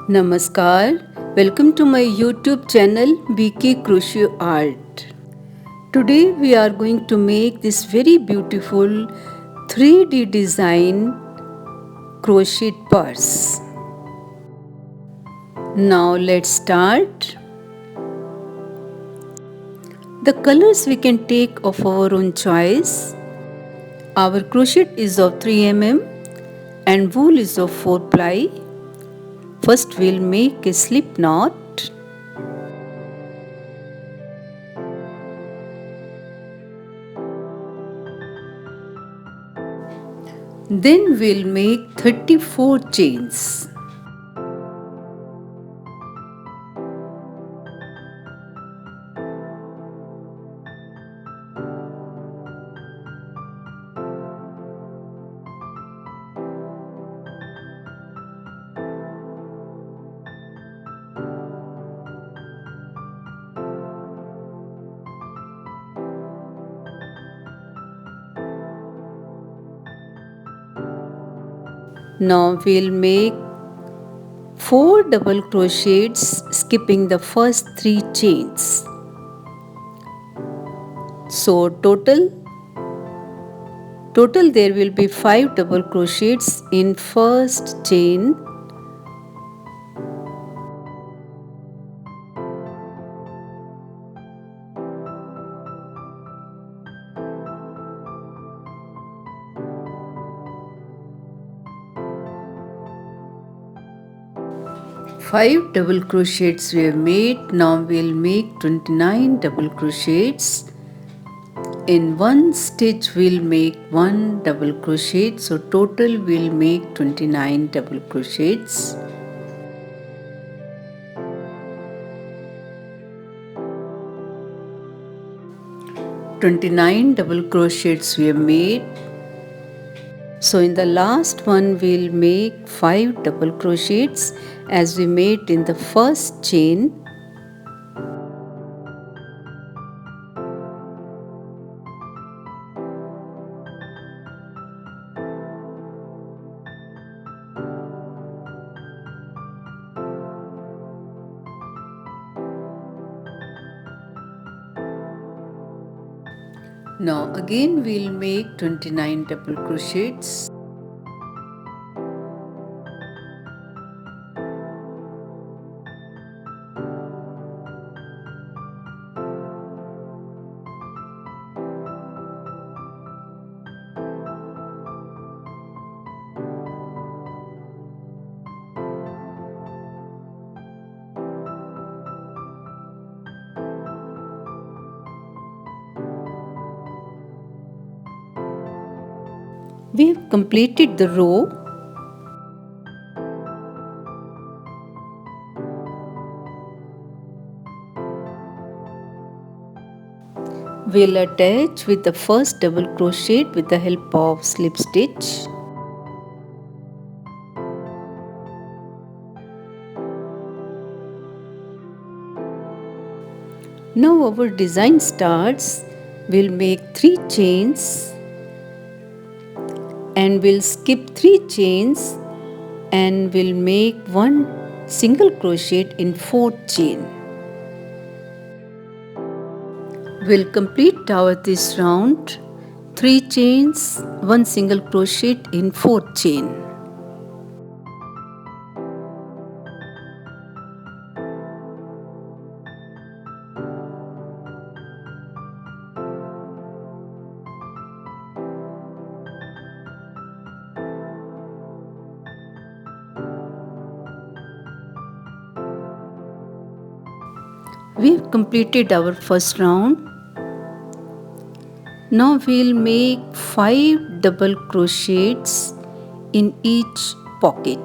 Namaskar, welcome to my YouTube channel BK Crochet Art. Today we are going to make this very beautiful 3D design crochet purse. Now let's start. The colors we can take of our own choice. Our crochet is of 3 mm and wool is of 4 ply. First we'll make a slip knot. Then we'll make 34 chains. Now we'll make 4 double crochets skipping the first 3 chains. So total there will be 5 double crochets in first chain. Five double crochets we have made. Now we'll make 29 double crochets. In one stitch we'll make 1 double crochet, so total we'll make 29 double crochets. "29 double crochets we have made. So in the last one we'll make 5 double crochets as we made in the first chain. Now again we'll make 29 double crochets. We have completed the row. We'll attach with the first double crochet with the help of slip stitch. Now our design starts. We'll make 3 chains and we'll skip 3 chains and we'll make 1 single crochet in 4th chain. We'll complete this round 3 chains, 1 single crochet in 4th chain. We have completed our first round. Now we'll make 5 double crochets in each pocket.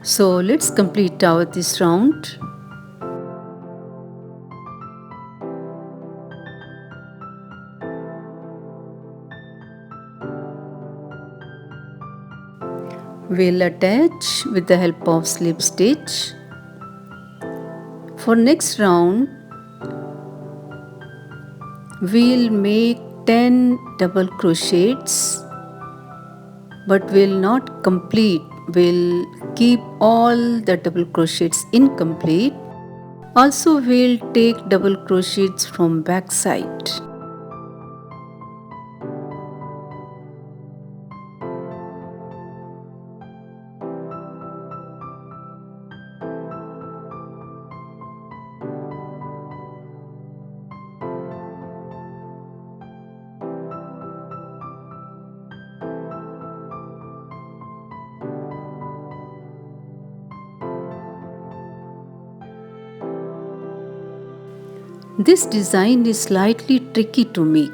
So let's complete our this round. We'll attach with the help of slip stitch. For next round, we'll make 10 double crochets, but we'll not complete. We'll keep all the double crochets incomplete. Also, we'll take double crochets from back side. This design is slightly tricky to make.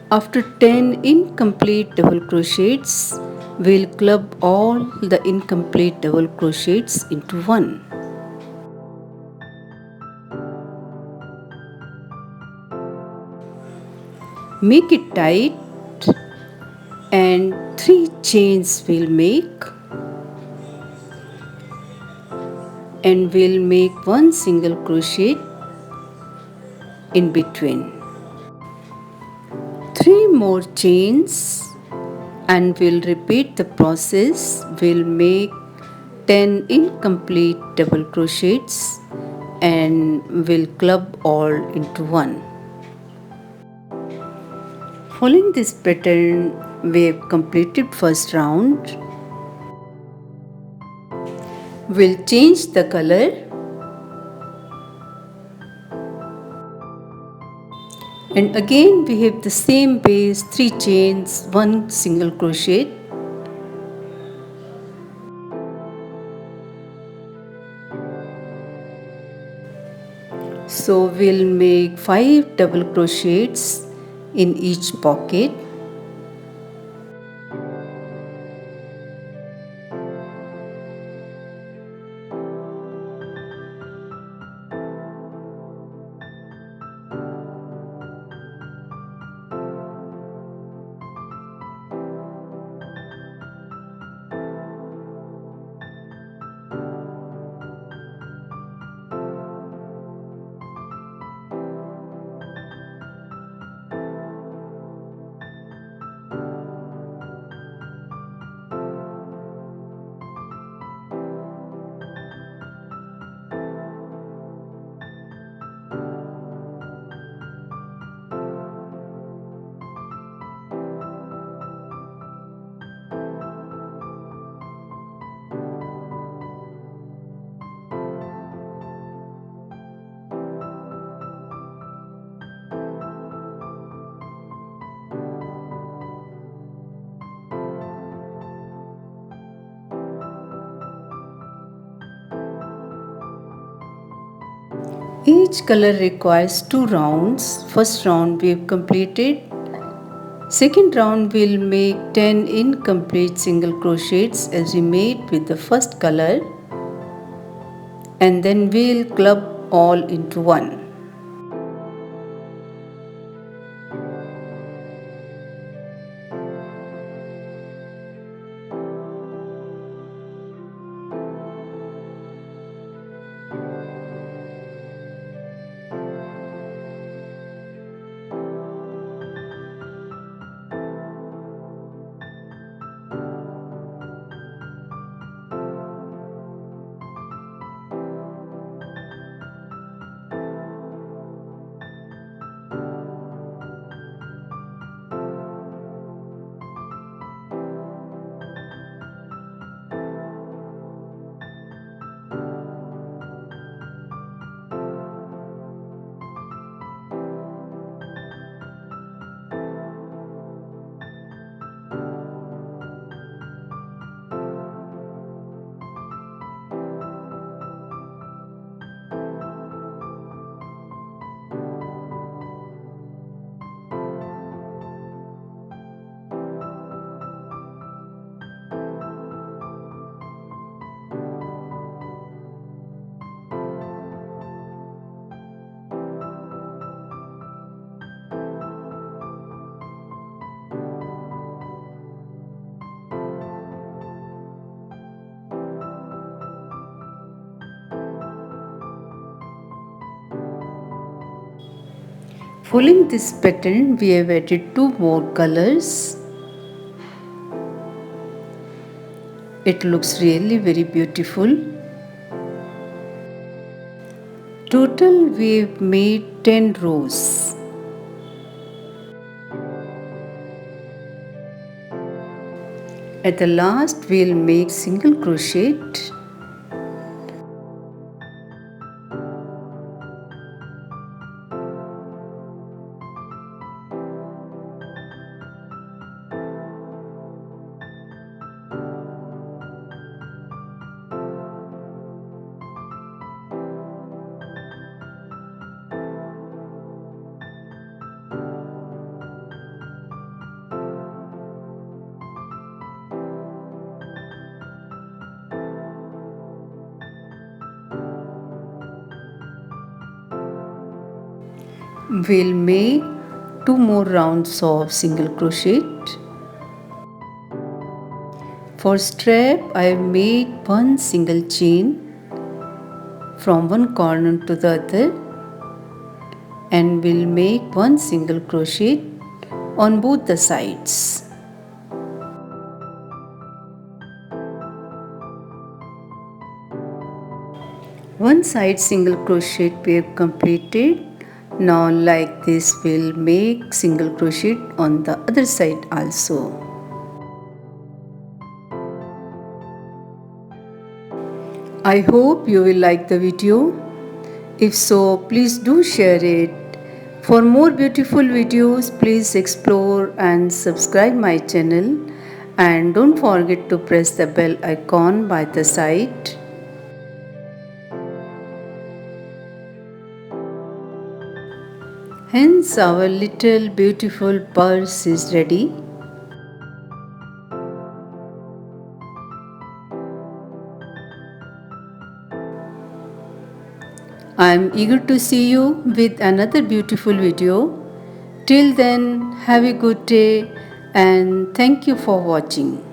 After 10 incomplete double crochets, we'll club all the incomplete double crochets into one. Make it tight and 3 chains we'll make, and we'll make one single crochet in between. 3 more chains, and we'll repeat the process. We'll make 10 incomplete double crochets and we'll club all into one. Following this pattern, we have completed first round. We'll change the color and again we have the same base, 3 chains, 1 single crochet. So we'll make 5 double crochets in each pocket. Each color requires 2 rounds. First round we have completed. Second round we'll make 10 incomplete single crochets as we made with the first color, and then we'll club all into one. Following this pattern, we have added 2 more colors. It looks really very beautiful. Total we have made 10 rows. At the last we will make single crochet. We'll make 2 more rounds of single crochet. For strap, I have made 1 single chain from one corner to the other, and we'll make 1 single crochet on both the sides. One side single crochet we have completed. Now like this we'll make single crochet on the other side also. I hope you will like the video. If so, please do share it. For more beautiful videos, please explore and subscribe my channel, and don't forget to press the bell icon by the side. Hence our little beautiful purse is ready. I am eager to see you with another beautiful video. Till then, have a good day and thank you for watching.